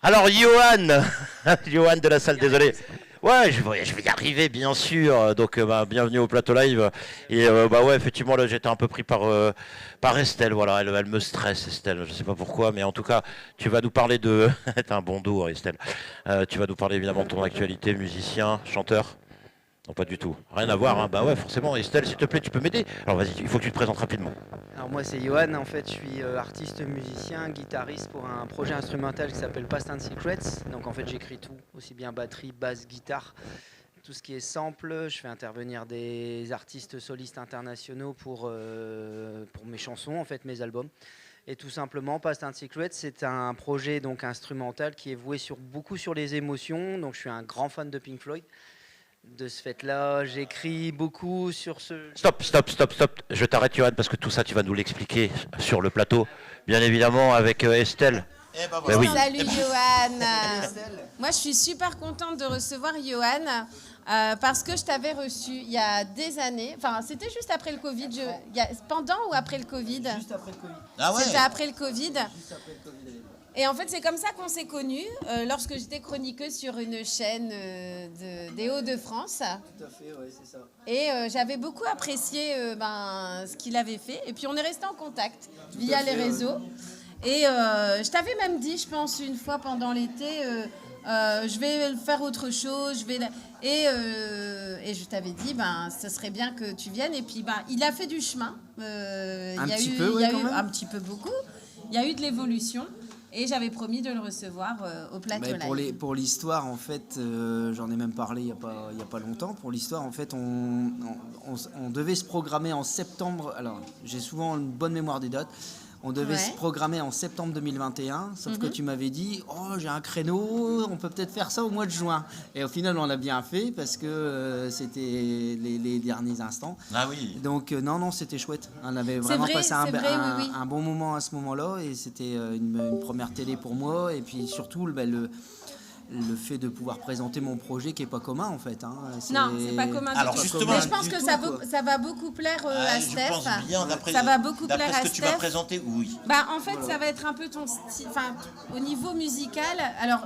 Alors, Johan, Johan de la salle, désolé. Ouais, je vais y arriver, bien sûr. Donc, bienvenue au plateau live. Et bah ouais, effectivement, là, j'étais un peu pris par Estelle. Voilà, elle me stresse, Estelle. Je sais pas pourquoi, mais en tout cas, tu vas nous parler de. T'as un bon dos, hein, Estelle. Tu vas nous parler évidemment de ton actualité, musicien, chanteur. Non, pas du tout. Rien à voir, hein. Bah ouais, forcément. Estelle, s'il te plaît, tu peux m'aider. Alors, vas-y, il faut que tu te présentes rapidement. Alors moi c'est Johan, en fait je suis artiste musicien, guitariste pour un projet instrumental qui s'appelle Past and Secrets. Donc en fait j'écris tout, aussi bien batterie, basse, guitare, tout ce qui est sample. Je fais intervenir des artistes solistes internationaux pour mes chansons, en fait mes albums. Et tout simplement Past and Secrets c'est un projet donc instrumental qui est voué beaucoup sur les émotions. Donc je suis un grand fan de Pink Floyd. De ce fait-là, j'écris beaucoup sur ce... Stop, stop, stop, stop. Je t'arrête, Johan, parce que tout ça, tu vas nous l'expliquer sur le plateau. Bien évidemment, avec Estelle. Ben oui. Salut Johan. Moi je suis super contente de recevoir Johan parce que je t'avais reçu il y a des années. Enfin c'était juste après le Covid. Pendant ou après le Covid? Juste après le Covid. Ah ouais. C'était après le Covid. Juste après le Covid. Et en fait c'est comme ça qu'on s'est connus lorsque j'étais chroniqueuse sur une chaîne des Hauts-de-France. Tout à fait, ouais, c'est ça. Et j'avais beaucoup apprécié ce qu'il avait fait. Et puis on est resté en contact via les réseaux. Et je t'avais même dit, je pense, une fois pendant l'été, je vais faire autre chose. Et je t'avais dit, ce serait bien que tu viennes. Et puis, il a fait du chemin. Un petit peu, un petit peu beaucoup. Il y a eu de l'évolution. Et j'avais promis de le recevoir au plateau live. Pour l'histoire, en fait, j'en ai même parlé il y a pas longtemps. Pour l'histoire, en fait, on devait se programmer en septembre. Alors, j'ai souvent une bonne mémoire des dates. On devait se programmer en septembre 2021, sauf que tu m'avais dit « Oh, j'ai un créneau, on peut peut-être faire ça au mois de juin ». Et au final, on l'a bien fait parce que c'était les derniers instants. Ah oui. Donc non, c'était chouette. On avait vraiment passé un bon moment à ce moment-là et c'était une première télé pour moi. Et puis surtout, le fait de pouvoir présenter mon projet qui n'est pas commun en fait. Non, c'est pas commun du tout. Justement, mais je pense que ça va beaucoup plaire à Steph. Je pense bien, ça va beaucoup plaire à ce que tu vas Steph. présenter, oui. En fait, ça va être un peu ton style. Enfin, au niveau musical. Alors,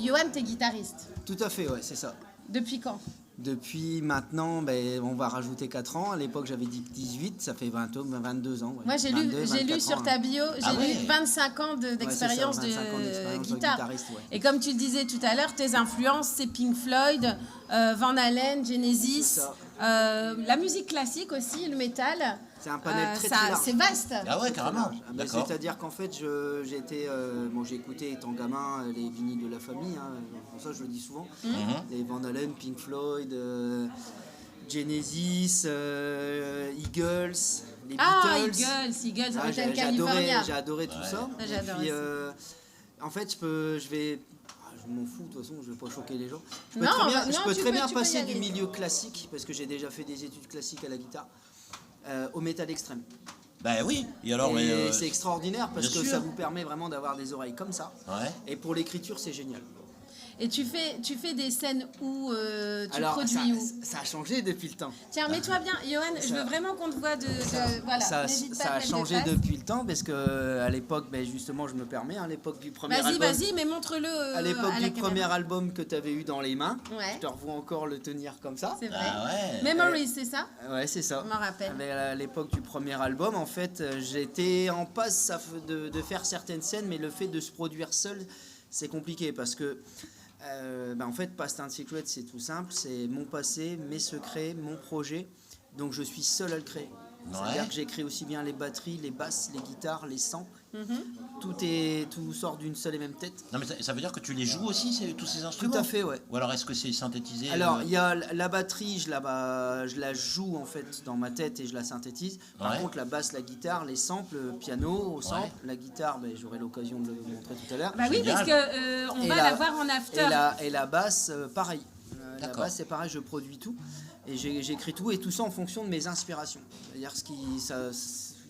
Johan, t'es guitariste. Tout à fait, ouais, c'est ça. Depuis quand? Depuis maintenant, on va rajouter 4 ans. À l'époque, j'avais dit 18, ça fait 22 ans. Ouais. Moi, j'ai lu sur ta bio, lu 25 ans d'expérience de guitare. Ouais. Et comme tu le disais tout à l'heure, tes influences, c'est Pink Floyd, Van Halen, Genesis, la musique classique aussi, le métal. C'est un panel très large. C'est vaste. Ah ouais, carrément. C'est-à-dire qu'en fait, j'ai écouté étant gamin les vinyles de la famille. Pour ça, je le dis souvent. Les Van Halen, Pink Floyd, Genesis, Eagles, les Beatles. Eagles, Hotel California. J'ai adoré tout ça. Et puis, en fait, je m'en fous, de toute façon, je vais pas choquer les gens. Je peux très bien passer du milieu classique, parce que j'ai déjà fait des études classiques à la guitare, au métal extrême. Ben oui, et c'est extraordinaire parce que ça vous permet vraiment d'avoir des oreilles comme ça. Ouais. Et pour l'écriture, c'est génial. Et tu fais des scènes où tu Alors, produis où? Ça a changé depuis le temps. Tiens, mets-toi bien, Johan, je veux vraiment qu'on te voit voilà. Ça a changé depuis le temps parce que à l'époque, justement, je me permets, à l'époque du premier album. Vas-y, mais montre-le à l'époque du premier album que tu avais eu dans les mains, ouais. Je te revois encore le tenir comme ça. C'est vrai. Ah ouais. Memories, c'est ça? Ouais, c'est ça. Je m'en rappelle. Mais à l'époque du premier album, en fait, j'étais en passe de faire certaines scènes, mais le fait de se produire seul, c'est compliqué parce que en fait, Past and Secret, c'est tout simple, c'est mon passé, mes secrets, mon projet, donc je suis seul à le créer. C'est-à-dire que j'écris aussi bien les batteries, les basses, les guitares, les samples. Tout sort d'une seule et même tête. Non mais ça veut dire que tu les joues aussi, tous ces instruments? Tout à fait, ouais. Ou alors est-ce que c'est synthétisé? Alors il y a la batterie, je la joue en fait dans ma tête et je la synthétise. Par contre la basse, la guitare, les samples, piano au sample, la guitare, j'aurai l'occasion de le montrer tout à l'heure. Bah oui, parce que on va la voir en after. Et la basse, pareil. La basse c'est pareil, je produis tout. Et j'écris tout et tout ça en fonction de mes inspirations. C'est-à-dire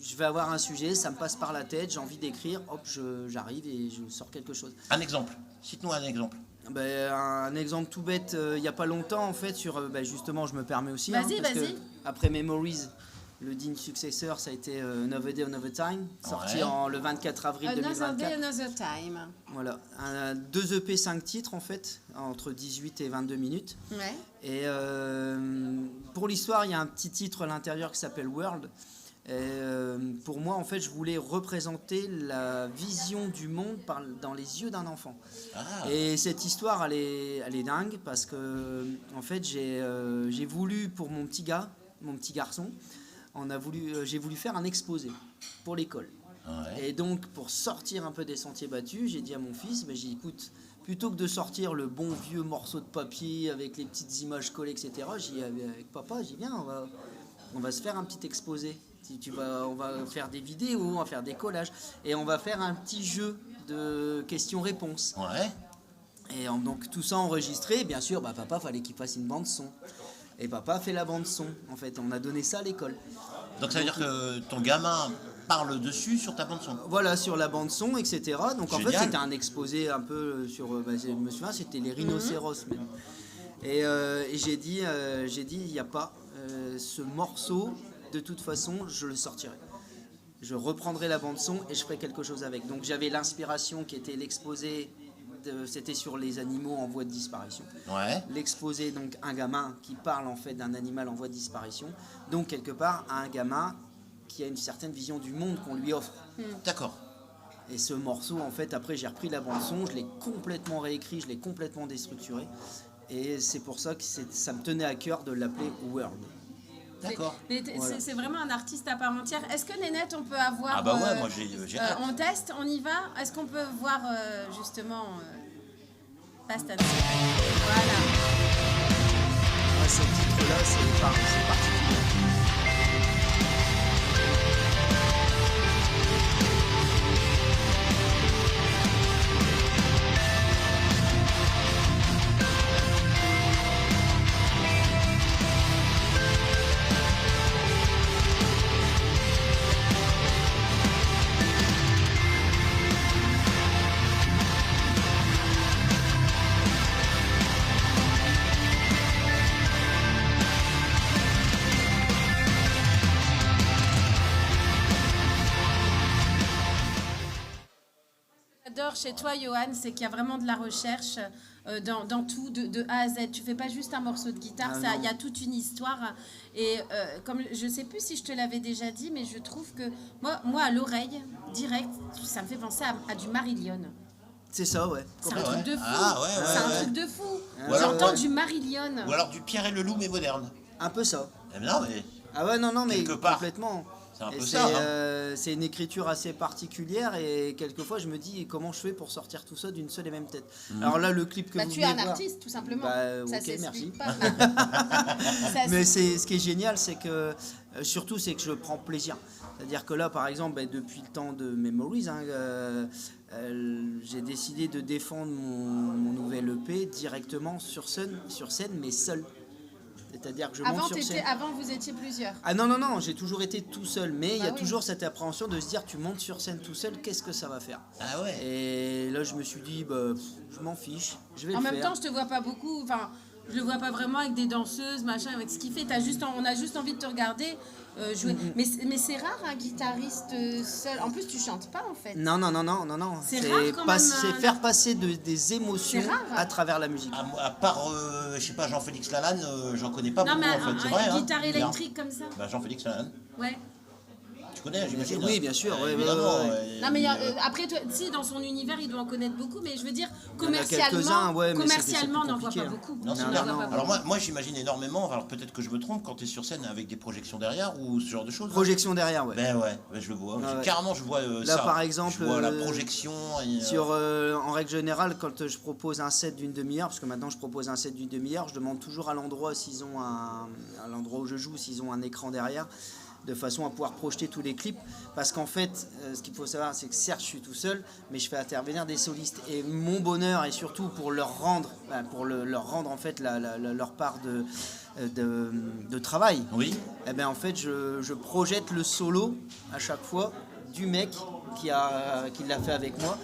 je vais avoir un sujet, ça me passe par la tête, j'ai envie d'écrire, hop, j'arrive et je sors quelque chose. Un exemple, cite-nous un exemple. Un exemple tout bête, il n'y a pas longtemps en fait, justement je me permets aussi. Vas-y. Après Memories, Le digne successeur, ça a été Another Day, Another Time, sorti Ouais. le 24 avril Another 2024. Day, Another Time. Voilà, 2 EP 5 titres en fait, entre 18 et 22 minutes. Ouais. Et pour l'histoire, il y a un petit titre à l'intérieur qui s'appelle World. Et, pour moi, en fait, je voulais représenter la vision du monde dans les yeux d'un enfant. Ah. Et cette histoire, elle est dingue parce que, en fait, j'ai voulu pour mon petit garçon, j'ai voulu faire un exposé pour l'école. Ouais. Et donc, pour sortir un peu des sentiers battus, j'ai dit à mon fils, j'ai dit, écoute, plutôt que de sortir le bon vieux morceau de papier avec les petites images collées, etc., j'ai dit avec papa, j'ai dit, viens, on va se faire un petit exposé. On va faire des vidéos, on va faire des collages, et on va faire un petit jeu de questions-réponses. Ouais. Et donc, tout ça enregistré, bien sûr, papa, fallait qu'il fasse une bande-son. Et papa a fait la bande-son, en fait, on a donné ça à l'école. Donc ça veut dire que ton gamin parle dessus sur ta bande son. Voilà, sur la bande son, etc. Donc en fait, Génial. c'était un exposé un peu sur. Je me souviens, c'était les rhinocéros même. Et j'ai dit, il n'y a pas ce morceau. De toute façon, je le sortirai. Je reprendrai la bande son et je ferai quelque chose avec. Donc j'avais l'inspiration qui était l'exposé. C'était sur les animaux en voie de disparition. Ouais. L'exposé, donc un gamin qui parle en fait d'un animal en voie de disparition. Donc quelque part, un gamin qui a une certaine vision du monde qu'on lui offre. D'accord. Et ce morceau, en fait, après j'ai repris la bande son, je l'ai complètement réécrit, je l'ai complètement déstructuré. Et c'est pour ça que ça me tenait à cœur de l'appeler World. D'accord. Voilà. C'est vraiment un artiste à part entière. Est-ce que Nénette, on peut avoir... Ah bah ouais, moi j'ai hâte. on teste, on y va. Est-ce qu'on peut voir justement Fast and Furious. Voilà. Ouais, ce titre-là, c'est particulier. J'adore chez toi, Johan, c'est qu'il y a vraiment de la recherche dans tout, de A à Z. Tu fais pas juste un morceau de guitare, Ah, il y a toute une histoire. Et comme je sais plus si je te l'avais déjà dit, mais je trouve que moi à l'oreille, direct, ça me fait penser à du Marillion. C'est ça, ouais. C'est un Ouais. truc de fou. Ah, ouais, c'est un ouais. truc de fou. Ou alors, J'entends ouais. du Marillion. Ou alors du Pierre et le Loup mais moderne. Un peu ça. Eh bien non mais Ah ouais, non, mais Quelque part. complètement. c'est un Et peu c'est ça. Hein. c'est une écriture assez particulière et quelquefois je me dis comment je fais pour sortir tout ça d'une seule et même tête. Alors là, le clip que Bah, vous tu es venez un voir, artiste, tout simplement. Bah, Ça ok, s'explique merci. pas. Ça mais ce qui est génial, c'est que surtout c'est que je prends plaisir. C'est-à-dire que là, par exemple, depuis le temps de Memories, j'ai décidé de défendre mon nouvel EP directement sur scène, mais seul. C'est-à-dire que je monte sur scène. Avant, vous étiez plusieurs. Ah non, j'ai toujours été tout seul, mais il y a oui. toujours cette appréhension de se dire tu montes sur scène tout seul, qu'est-ce que ça va faire? Ah ouais. Et là je me suis dit, je m'en fiche, je vais En le même faire. temps, je te vois pas beaucoup. Enfin, je le vois pas vraiment avec des danseuses, machin, avec ce qu'il fait. On a juste envie de te regarder jouer. Mais c'est rare un guitariste seul. En plus, tu chantes pas en fait. Non. C'est rare quand même, C'est faire passer des émotions C'est rare. à travers la musique. À part, je sais pas, Jean-Félix Lalanne, j'en connais pas Non, beaucoup mais en fait. C'est un vrai. Hein. guitare électrique comme ça. Bah, Jean-Félix Lalanne. Ouais. Tu connais, j'imagine. Oui, bien sûr, ouais, évidemment. ouais. Non, mais après, toi, si dans son univers, il doit en connaître beaucoup, mais je veux dire, Il y en a quelques-uns, commercialement, ouais, mais commercialement, c'est on n'en voit compliqué, pas hein. beaucoup. Non, c'est On en clair. voit pas Alors beaucoup. moi j'imagine énormément, alors peut-être que je me trompe, quand tu es sur scène avec des projections derrière ou ce genre de choses. Projection derrière, ouais. Ben ouais, je le vois. Ah ouais. Carrément je vois Là, ça. par exemple, je vois la projection. Et, En règle générale, quand je propose un set d'une demi-heure, parce que maintenant je propose un set d'une demi-heure, je demande toujours à l'endroit à l'endroit où je joue, s'ils ont un écran derrière, de façon à pouvoir projeter tous les clips. Parce qu'en fait, ce qu'il faut savoir, c'est que certes, je suis tout seul, mais je fais intervenir des solistes. Et mon bonheur, et surtout pour leur rendre, en fait leur part de travail, Oui. eh ben en fait, je projette le solo à chaque fois du mec qui l'a fait avec moi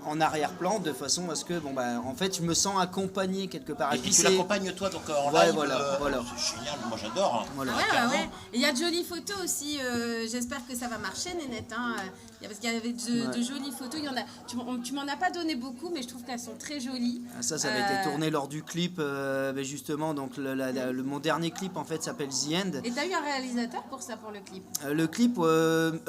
en arrière-plan de façon à ce que en fait je me sens accompagné quelque part. Et puis tu l'accompagnes toi donc en Ouais, live. voilà. C'est génial, moi j'adore. Hein. Voilà. Ouais. Et il y a de jolies photos aussi. J'espère que ça va marcher, Nénette. Hein. Parce qu'il y avait de jolies photos. Il y en a. Tu m'en as pas donné beaucoup, mais je trouve qu'elles sont très jolies. Ça avait été tourné lors du clip, justement. Donc mon dernier clip en fait s'appelle The End. Et t'as eu un réalisateur pour ça, pour le clip? Le clip pour le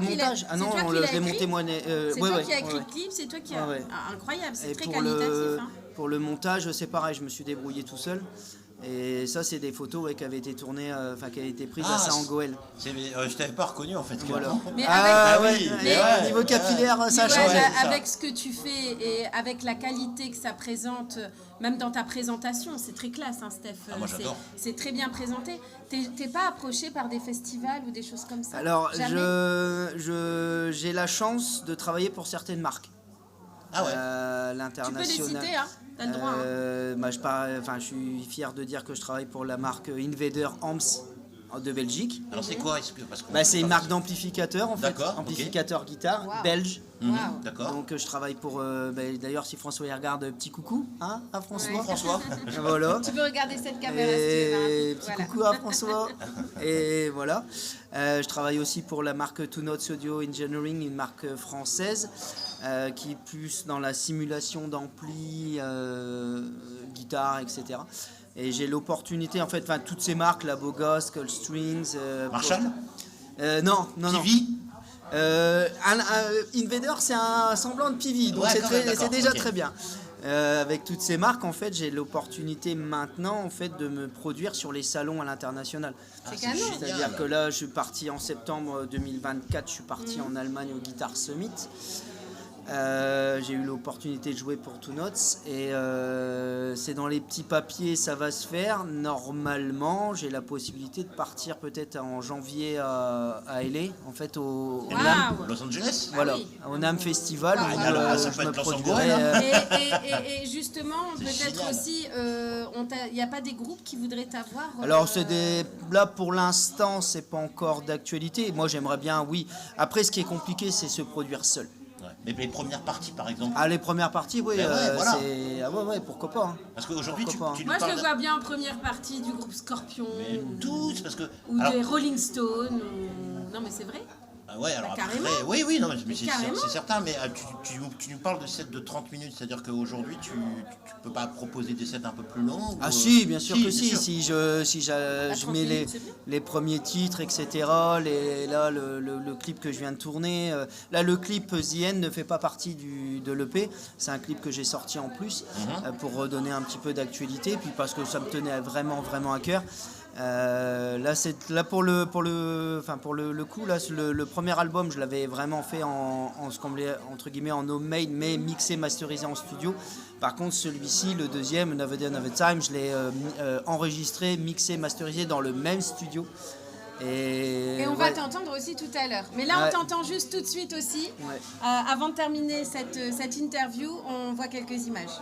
montage. Ah non, je l'ai monté moi. C'est toi qui as écrit le clip, c'est toi qui a. Ah, incroyable, c'est très qualitatif. Pour le montage, c'est pareil, je me suis débrouillé tout seul. Et ça, c'est des photos qui avaient été tournées, qui avaient été prises à Saint-Angouel. Je t'avais pas reconnu en fait. Voilà. Mais au niveau capillaire, ça change. Avec ce que tu fais et avec la qualité que ça présente, même dans ta présentation, c'est très classe, hein, Steph. Moi j'adore. C'est très bien présenté. T'es pas approché par des festivals ou des choses comme ça? Alors, j'ai la chance de travailler pour certaines marques. Ah ouais. L'international. Tu peux les citer, hein. T'as le droit. Je suis fier de dire que je travaille pour la marque Invader Amps de Belgique. Alors c'est quoi? C'est une marque d'amplificateur en fait. D'accord, amplificateur guitare, Wow. belge. Wow. D'accord. Donc je travaille pour. D'ailleurs, si François y regarde, petit coucou hein, à François. Ouais. François. Voilà. Tu peux regarder cette caméra si tu Et veux. Hein. petit Voilà. coucou à François. Et voilà. Je travaille aussi pour la marque Two Notes Audio Engineering, une marque française qui est plus dans la simulation d'ampli, guitare, etc. Et j'ai l'opportunité, en fait, toutes ces marques, la Boga, Skull Strings. Marshall. Non. TV. Invader, c'est un semblant de PV, donc Ouais, c'est déjà ok. très bien. Avec toutes ces marques, en fait, j'ai l'opportunité maintenant, en fait, de me produire sur les salons à l'international. C'est canon. C'est-à-dire que là, je suis parti en septembre 2024, je suis parti en Allemagne au Guitar Summit. J'ai eu l'opportunité de jouer pour Two Notes et c'est dans les petits papiers, ça va se faire. Normalement, j'ai la possibilité de partir peut-être en janvier à LA, en fait au NAMM. Waouh. Los Angeles. Voilà, oui. au NAMM Festival Ah, où alors, ça je peut me être Los produirai. Angeles, Et justement, C'est peut-être génial. aussi, il n'y a pas des groupes qui voudraient t'avoir Alors là pour l'instant c'est pas encore d'actualité. Moi j'aimerais bien, oui. Après ce qui est compliqué c'est se produire seul. Ouais. Mais les premières parties par exemple. Ah les premières parties oui, Ben ouais, voilà. c'est ouais pourquoi pas. Hein. Parce qu'aujourd'hui tu Pourquoi pas. nous Moi, je parles le vois bien en première partie du groupe Scorpion Mais tous parce que. ou alors, des Rolling Stones. Non, mais c'est vrai. Ah ouais, alors carrément. après, oui, non, mais c'est Carrément. certain, mais tu nous parles de sets de 30 minutes, c'est-à-dire qu'aujourd'hui, tu peux pas proposer des sets un peu plus longs Ah ou, si, bien sûr que bien si. sûr. Si je 30 mets minutes, c'est bien. les premiers titres, etc. Là, le clip que je viens de tourner. Là, le clip The End ne fait pas partie de l'EP. C'est un clip que j'ai sorti en plus pour redonner un petit peu d'actualité. Puis parce que ça me tenait vraiment, vraiment à cœur. Là pour le coup là le premier album je l'avais vraiment fait en ce qu'on appelait entre guillemets en homemade mais mixé masterisé en studio. Par contre celui-ci le deuxième Never Day Never Time je l'ai enregistré mixé masterisé dans le même studio Et on va t'entendre aussi tout à l'heure. Mais là, Ouais. on t'entend juste tout de suite aussi. Ouais. Avant de terminer cette interview, on voit quelques images.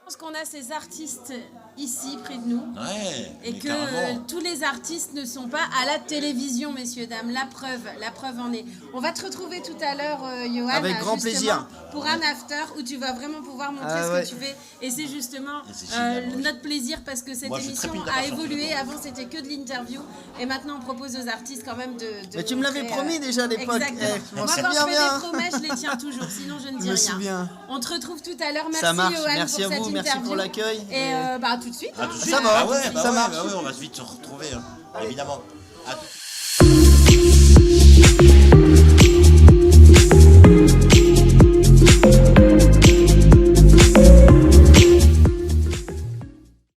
pense qu'on a ces artistes ici près de nous Ouais, et mais que carrément. tous les artistes ne sont pas à la télévision, messieurs, dames. La preuve en est. On va te retrouver tout à l'heure, Johan, Avec grand justement, plaisir. pour un after où tu vas vraiment pouvoir montrer ce ouais. que tu fais. Et c'est justement Et c'est génial, moi, notre plaisir parce que cette Moi, je suis émission très a d'avoir évolué. sorti Avant, c'était que de l'interview et maintenant, on propose aux artistes quand même de Mais tu me l'avais montrer, promis déjà à l'époque. Exactement. Je m'en Moi, souviens quand je fais bien. des promesses, je les tiens toujours. Sinon, je ne dis Je me rien. souviens. On te retrouve tout à l'heure. Merci, Ça marche. Johan, Merci pour à vous. cette Merci interview. pour l'accueil. Et tout de suite. Ah, hein. tout de suite. Ça va, Bah ouais, ça marche. on va vite se retrouver, hein, évidemment. À tout de suite.